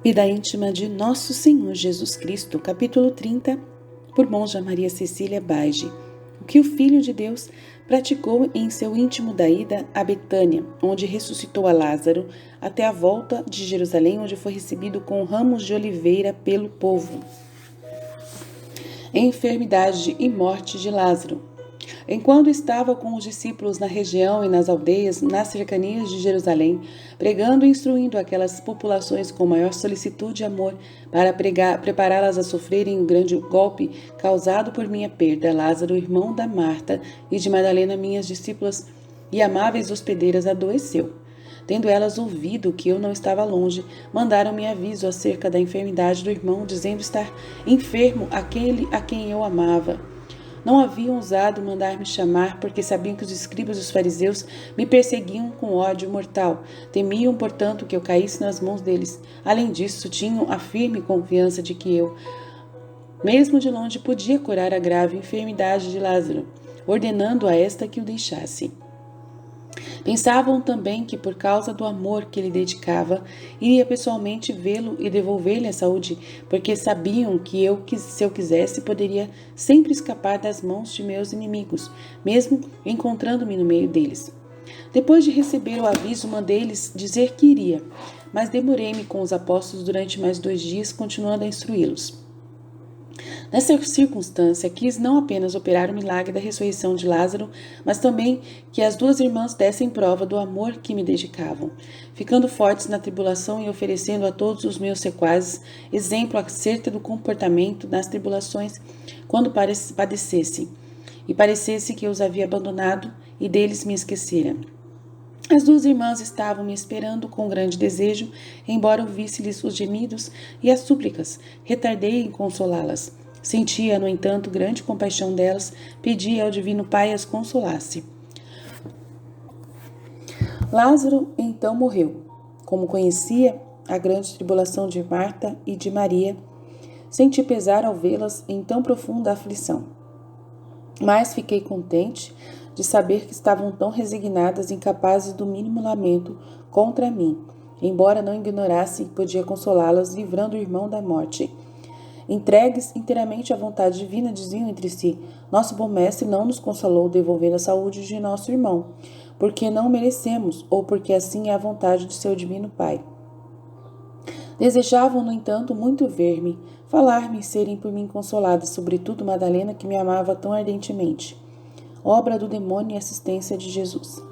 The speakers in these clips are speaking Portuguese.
Vida íntima de Nosso Senhor Jesus Cristo, capítulo 30, por Monja Maria Cecília Bage. O que o Filho de Deus praticou em seu íntimo da ida a Betânia, onde ressuscitou a Lázaro, até a volta de Jerusalém, onde foi recebido com ramos de oliveira pelo povo. Enfermidade e morte de Lázaro. Enquanto estava com os discípulos na região e nas aldeias, nas cercanias de Jerusalém, pregando e instruindo aquelas populações com maior solicitude e amor, para prepará-las a sofrerem o grande golpe causado por minha perda, Lázaro, irmão da Marta e de Madalena, minhas discípulas e amáveis hospedeiras, adoeceu. Tendo elas ouvido que eu não estava longe, mandaram-me aviso acerca da enfermidade do irmão, dizendo estar enfermo aquele a quem eu amava. Não haviam ousado mandar-me chamar, porque sabiam que os escribas e os fariseus me perseguiam com ódio mortal. Temiam, portanto, que eu caísse nas mãos deles. Além disso, tinham a firme confiança de que eu, mesmo de longe, podia curar a grave enfermidade de Lázaro, ordenando a esta que o deixasse. Pensavam também que, por causa do amor que lhe dedicava, iria pessoalmente vê-lo e devolver-lhe a saúde, porque sabiam que eu, se eu quisesse, poderia sempre escapar das mãos de meus inimigos, mesmo encontrando-me no meio deles. Depois de receber o aviso, mandei-lhes dizer que iria, mas demorei-me com os apóstolos durante mais 2 dias, continuando a instruí-los. Nessa circunstância, quis não apenas operar o milagre da ressurreição de Lázaro, mas também que as 2 irmãs dessem prova do amor que me dedicavam, ficando fortes na tribulação e oferecendo a todos os meus sequazes exemplo acerca do comportamento nas tribulações quando padecessem, e parecesse que eu os havia abandonado e deles me esquecera. As 2 irmãs estavam me esperando com grande desejo, embora ouvisse-lhes os gemidos e as súplicas, retardei em consolá-las. Sentia, no entanto, grande compaixão delas, pedia ao Divino Pai as consolasse. Lázaro então morreu. Como conhecia a grande tribulação de Marta e de Maria, senti pesar ao vê-las em tão profunda aflição. Mas fiquei contente de saber que estavam tão resignadas e incapazes do mínimo lamento contra mim, embora não ignorasse que podia consolá-las, livrando o irmão da morte. Entregues inteiramente à vontade divina, diziam entre si: nosso bom mestre não nos consolou devolvendo a saúde de nosso irmão, porque não o merecemos, ou porque assim é a vontade do seu divino Pai. Desejavam, no entanto, muito ver-me, falar-me e serem por mim consoladas, sobretudo Madalena, que me amava tão ardentemente. Obra do demônio e assistência de Jesus.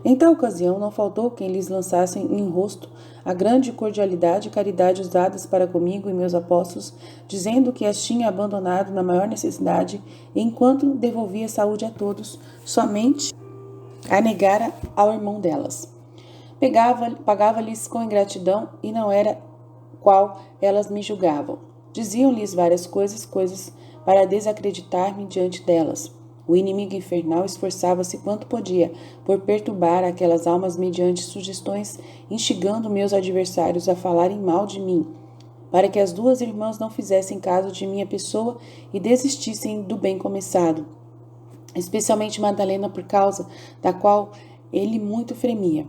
Em tal ocasião, não faltou quem lhes lançasse em rosto a grande cordialidade e caridade usadas para comigo e meus apóstolos, dizendo que as tinha abandonado na maior necessidade, enquanto devolvia saúde a todos, somente a negara ao irmão delas. Pagava-lhes com ingratidão, e não era qual elas me julgavam. Diziam-lhes várias coisas para desacreditar-me diante delas. O inimigo infernal esforçava-se quanto podia por perturbar aquelas almas mediante sugestões, instigando meus adversários a falarem mal de mim, para que as 2 irmãs não fizessem caso de minha pessoa e desistissem do bem começado, especialmente Madalena, por causa da qual ele muito fremia,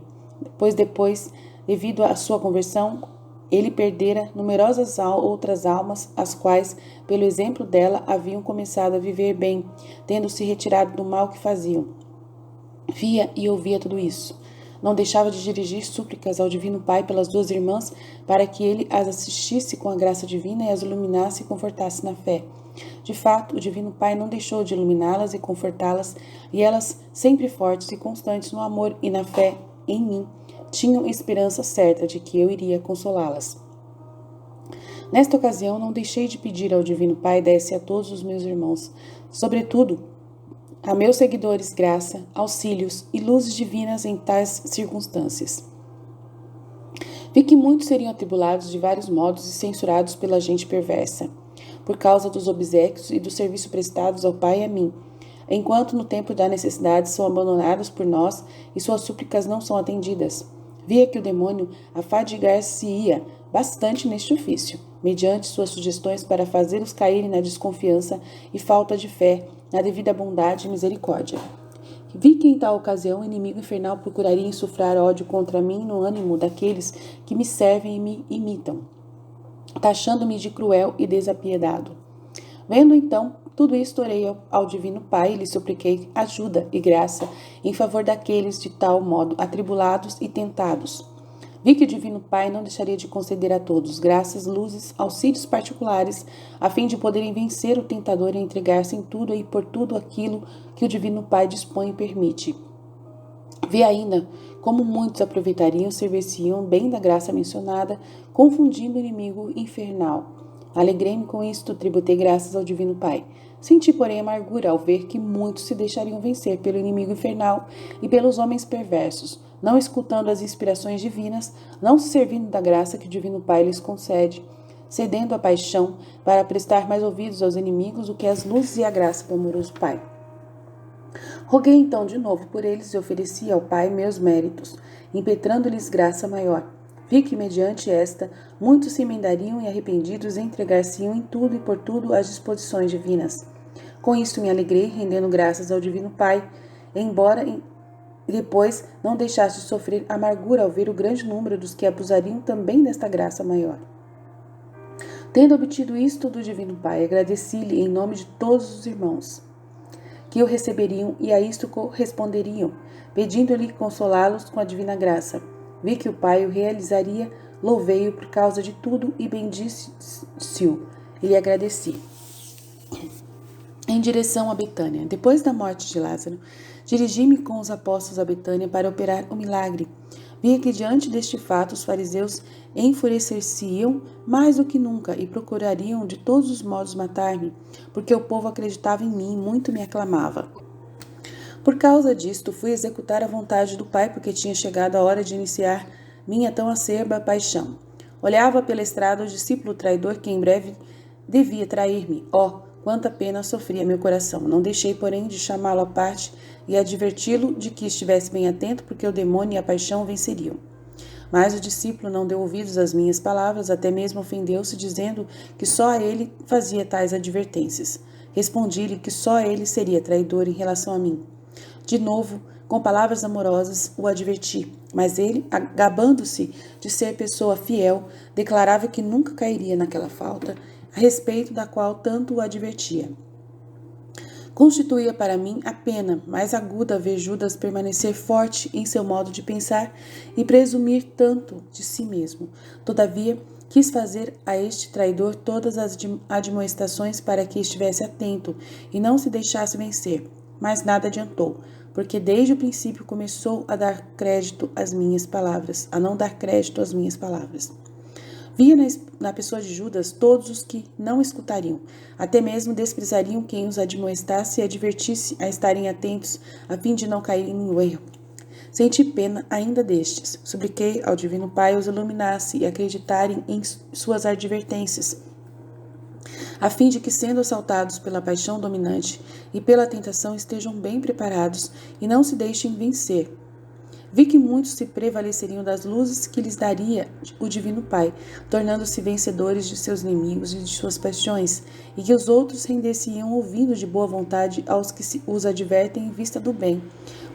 pois depois, devido à sua conversão, ele perdera numerosas outras almas, as quais, pelo exemplo dela, haviam começado a viver bem, tendo se retirado do mal que faziam. Via e ouvia tudo isso. Não deixava de dirigir súplicas ao Divino Pai pelas 2 irmãs, para que ele as assistisse com a graça divina e as iluminasse e confortasse na fé. De fato, o Divino Pai não deixou de iluminá-las e confortá-las, e elas, sempre fortes e constantes no amor e na fé em mim, tinham esperança certa de que eu iria consolá-las. Nesta ocasião, não deixei de pedir ao Divino Pai desse a todos os meus irmãos, sobretudo a meus seguidores, graça, auxílios e luzes divinas em tais circunstâncias. Vi que muitos seriam atribulados de vários modos e censurados pela gente perversa, por causa dos obséquios e do serviço prestados ao Pai e a mim, enquanto no tempo da necessidade são abandonados por nós e suas súplicas não são atendidas. Via que o demônio afadigar-se-ia bastante neste ofício, mediante suas sugestões para fazê-los caírem na desconfiança e falta de fé, na devida bondade e misericórdia. Vi que em tal ocasião o inimigo infernal procuraria insuflar ódio contra mim no ânimo daqueles que me servem e me imitam. taxando-me de cruel e desapiedado. Vendo então tudo isto, orei ao Divino Pai e lhe supliquei ajuda e graça em favor daqueles de tal modo atribulados e tentados. Vi que o Divino Pai não deixaria de conceder a todos graças, luzes, auxílios particulares, a fim de poderem vencer o tentador e entregar-se em tudo e por tudo aquilo que o Divino Pai dispõe e permite. Vi ainda como muitos aproveitariam e servir-se-iam bem da graça mencionada, confundindo o inimigo infernal. Alegrei-me com isto, tributei graças ao Divino Pai. Senti, porém, amargura ao ver que muitos se deixariam vencer pelo inimigo infernal e pelos homens perversos, não escutando as inspirações divinas, não se servindo da graça que o Divino Pai lhes concede, cedendo à paixão para prestar mais ouvidos aos inimigos do que às luzes e à graça do amoroso Pai. Roguei então de novo por eles e ofereci ao Pai meus méritos, impetrando-lhes graça maior. Vi que, mediante esta, muitos se emendariam e arrependidos entregar-se-iam em tudo e por tudo às disposições divinas. Com isto me alegrei, rendendo graças ao Divino Pai, embora depois não deixasse de sofrer amargura ao ver o grande número dos que abusariam também desta graça maior. Tendo obtido isto do Divino Pai, agradeci-lhe em nome de todos os irmãos que o receberiam e a isto corresponderiam, pedindo-lhe consolá-los com a divina graça. Vi que o Pai o realizaria, louvei-o por causa de tudo e bendisse-o, e lhe agradeci. Em direção a Betânia. Depois da morte de Lázaro, dirigi-me com os apóstolos a Betânia para operar o milagre. Via que diante deste fato os fariseus enfurecer-se-iam mais do que nunca e procurariam de todos os modos matar-me, porque o povo acreditava em mim e muito me aclamava. Por causa disto, fui executar a vontade do Pai, porque tinha chegado a hora de iniciar minha tão acerba paixão. Olhava pela estrada o discípulo traidor que em breve devia trair-me. Quanta pena sofria meu coração. Não deixei, porém, de chamá-lo à parte e adverti-lo de que estivesse bem atento, porque o demônio e a paixão venceriam. Mas o discípulo não deu ouvidos às minhas palavras, até mesmo ofendeu-se, dizendo que só a ele fazia tais advertências. Respondi-lhe que só ele seria traidor em relação a mim. De novo, com palavras amorosas, o adverti, mas ele, gabando-se de ser pessoa fiel, declarava que nunca cairia naquela falta, a respeito da qual tanto o advertia. Constituía para mim a pena mais aguda ver Judas permanecer forte em seu modo de pensar e presumir tanto de si mesmo. Todavia, quis fazer a este traidor todas as admoestações para que estivesse atento e não se deixasse vencer, mas nada adiantou, porque desde o princípio começou a não dar crédito às minhas palavras. Via na pessoa de Judas todos os que não escutariam, até mesmo desprezariam quem os admoestasse e advertisse a estarem atentos, a fim de não caírem no erro. Senti pena ainda destes. Supliquei ao Divino Pai os iluminasse e acreditarem em suas advertências, a fim de que, sendo assaltados pela paixão dominante e pela tentação, estejam bem preparados e não se deixem vencer. Vi que muitos se prevaleceriam das luzes que lhes daria o Divino Pai, tornando-se vencedores de seus inimigos e de suas paixões, e que os outros render-se-iam ouvindo de boa vontade aos que os advertem em vista do bem.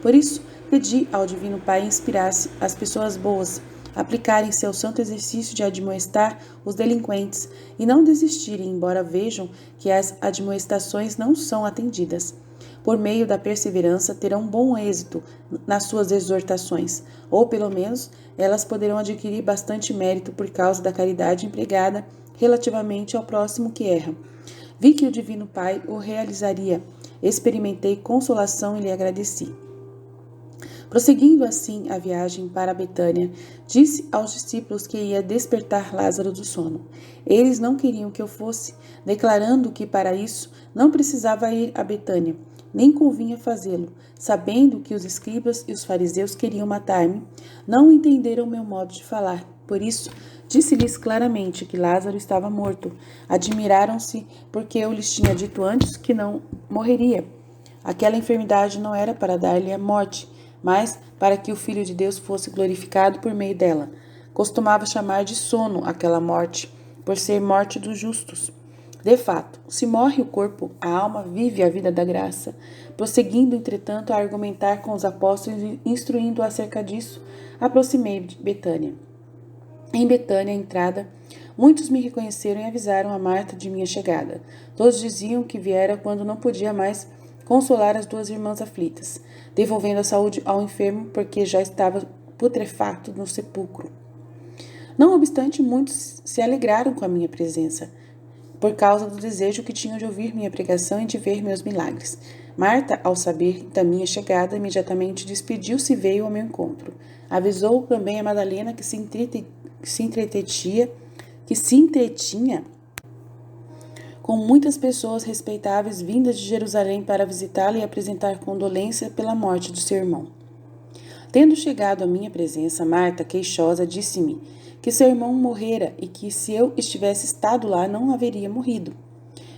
Por isso, pedi ao Divino Pai inspirasse as pessoas boas, aplicarem-se ao santo exercício de admoestar os delinquentes e não desistirem, embora vejam que as admoestações não são atendidas. Por meio da perseverança, terão bom êxito nas suas exortações, ou pelo menos elas poderão adquirir bastante mérito por causa da caridade empregada relativamente ao próximo que erra. Vi que o Divino Pai o realizaria, experimentei consolação e lhe agradeci. Prosseguindo assim a viagem para Betânia, disse aos discípulos que ia despertar Lázaro do sono. Eles não queriam que eu fosse, declarando que para isso não precisava ir a Betânia, nem convinha fazê-lo, sabendo que os escribas e os fariseus queriam matar-me, não entenderam meu modo de falar. Por isso, disse-lhes claramente que Lázaro estava morto. Admiraram-se porque eu lhes tinha dito antes que não morreria. Aquela enfermidade não era para dar-lhe a morte, mas para que o Filho de Deus fosse glorificado por meio dela. Costumava chamar de sono aquela morte, por ser morte dos justos. De fato, se morre o corpo, a alma vive a vida da graça. Prosseguindo, entretanto, a argumentar com os apóstolos e instruindo acerca disso, aproximei de Betânia. Em Betânia, à entrada, Muitos me reconheceram e avisaram a Marta de minha chegada. Todos diziam que viera quando não podia mais consolar as duas irmãs aflitas, devolvendo a saúde ao enfermo porque já estava putrefato no sepulcro. Não obstante, muitos se alegraram com a minha presença, por causa do desejo que tinham de ouvir minha pregação e de ver meus milagres. Marta, ao saber da minha chegada, imediatamente despediu-se e veio ao meu encontro. Avisou também a Madalena que se entretinha com muitas pessoas respeitáveis vindas de Jerusalém para visitá-la e apresentar condolência pela morte do seu irmão. Tendo chegado à minha presença, Marta, queixosa, disse-me que seu irmão morrera e que se eu estivesse estado lá não haveria morrido.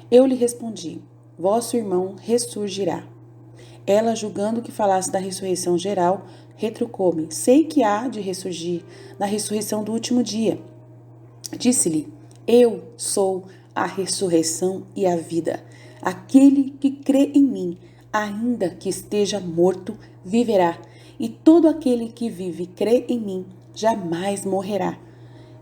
Eu lhe respondi: vosso irmão ressurgirá. Ela, julgando que falasse da ressurreição geral, retrucou-me: sei que há de ressurgir na ressurreição do último dia. Disse-lhe: eu sou a ressurreição e a vida. Aquele que crê em mim, ainda que esteja morto, viverá. E todo aquele que vive e crê em mim, jamais morrerá.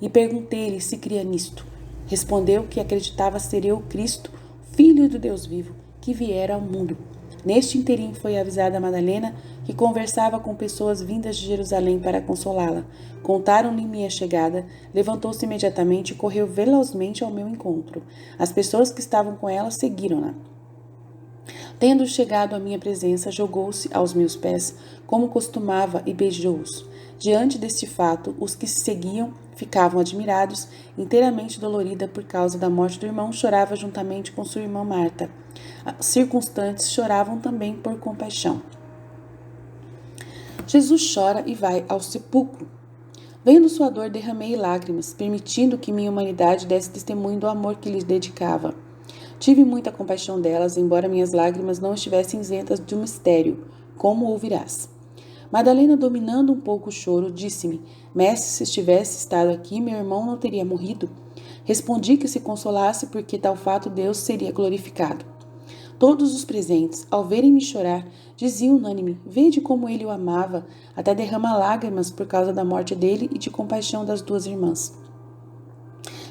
E perguntei-lhe se cria nisto. Respondeu que acreditava ser eu Cristo, Filho do Deus vivo, que viera ao mundo. Neste interim foi avisada a Madalena, que conversava com pessoas vindas de Jerusalém para consolá-la. Contaram-lhe minha chegada, levantou-se imediatamente e correu velozmente ao meu encontro. As pessoas que estavam com ela seguiram-na. Tendo chegado à minha presença, jogou-se aos meus pés, como costumava, e beijou-os. Diante deste fato, os que seguiam ficavam admirados. Inteiramente dolorida por causa da morte do irmão, chorava juntamente com sua irmã Marta. Circunstantes choravam também por compaixão. Jesus chora e vai ao sepulcro. Vendo sua dor, derramei lágrimas, permitindo que minha humanidade desse testemunho do amor que lhes dedicava. Tive muita compaixão delas, embora minhas lágrimas não estivessem isentas de um mistério, como ouvirás. Madalena, dominando um pouco o choro, disse-me: mestre, se estivesse estado aqui, meu irmão não teria morrido. Respondi que se consolasse, porque tal fato Deus seria glorificado. Todos os presentes, ao verem-me chorar, diziam unânime: vede como ele o amava, até derrama lágrimas por causa da morte dele e de compaixão das duas irmãs.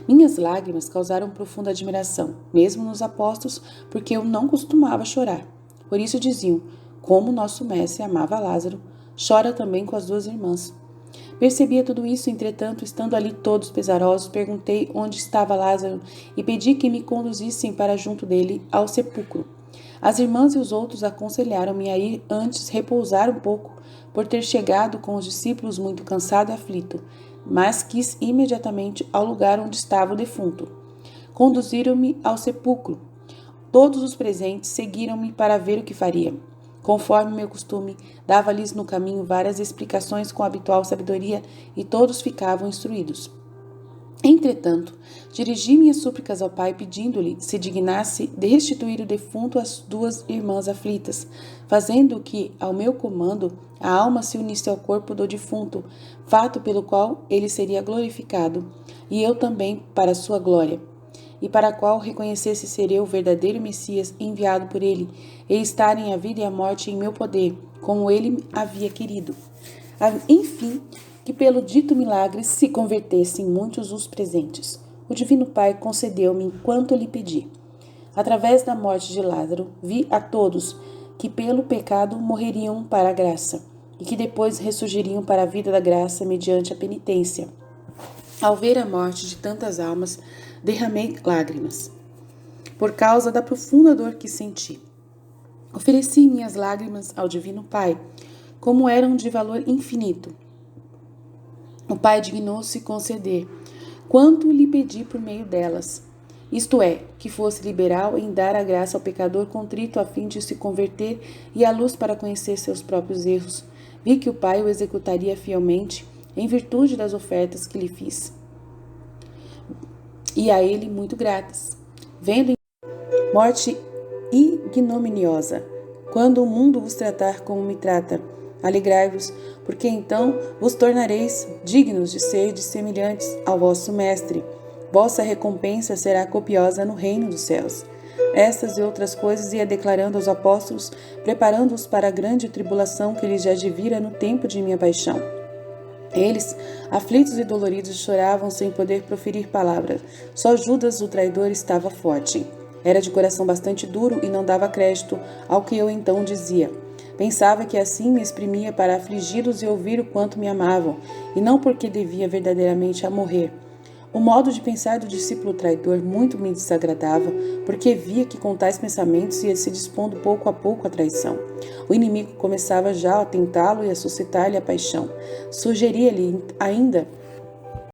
Minhas lágrimas causaram profunda admiração, mesmo nos apóstolos, porque eu não costumava chorar. Por isso diziam: como nosso mestre amava Lázaro, chora também com as duas irmãs. Percebia tudo isso, entretanto, estando ali todos pesarosos, perguntei onde estava Lázaro e pedi que me conduzissem para junto dele ao sepulcro. As irmãs e os outros aconselharam-me a ir antes repousar um pouco, por ter chegado com os discípulos muito cansado e aflito, mas quis imediatamente ao lugar onde estava o defunto. Conduziram-me ao sepulcro. Todos os presentes seguiram-me para ver o que faria. Conforme meu costume, dava-lhes no caminho várias explicações com a habitual sabedoria e todos ficavam instruídos. Entretanto, dirigi minhas súplicas ao Pai, pedindo-lhe se dignasse de restituir o defunto às duas irmãs aflitas, fazendo que, ao meu comando, a alma se unisse ao corpo do defunto, fato pelo qual ele seria glorificado, e eu também para sua glória, e para a qual reconhecesse ser eu o verdadeiro Messias enviado por ele, e estarem a vida e a morte em meu poder, como ele havia querido. Enfim, que pelo dito milagre se convertessem muitos os presentes. O Divino Pai concedeu-me enquanto lhe pedi. Através da morte de Lázaro, vi a todos que pelo pecado morreriam para a graça, e que depois ressurgiriam para a vida da graça mediante a penitência. Ao ver a morte de tantas almas, derramei lágrimas, por causa da profunda dor que senti. Ofereci minhas lágrimas ao Divino Pai, como eram de valor infinito. O Pai dignou-se conceder quanto lhe pedi por meio delas, isto é, que fosse liberal em dar a graça ao pecador contrito a fim de se converter e a luz para conhecer seus próprios erros. Vi que o Pai o executaria fielmente em virtude das ofertas que lhe fiz, e a ele muito gratas. Vendo morte ignominiosa, quando o mundo vos tratar como me trata, alegrai-vos, porque então vos tornareis dignos de ser semelhantes ao vosso Mestre. Vossa recompensa será copiosa no reino dos céus. Estas e outras coisas ia declarando aos apóstolos, preparando-os para a grande tribulação que lhes advira no tempo de minha paixão. Eles, aflitos e doloridos, choravam sem poder proferir palavras. Só Judas, o traidor, estava forte. Era de coração bastante duro e não dava crédito ao que eu então dizia. Pensava que assim me exprimia para afligi-los e ouvir o quanto me amavam, e não porque devia verdadeiramente a morrer. O modo de pensar do discípulo traidor muito me desagradava, porque via que com tais pensamentos ia se dispondo pouco a pouco à traição. O inimigo começava já a tentá-lo e a suscitar-lhe a paixão. Sugeria-lhe ainda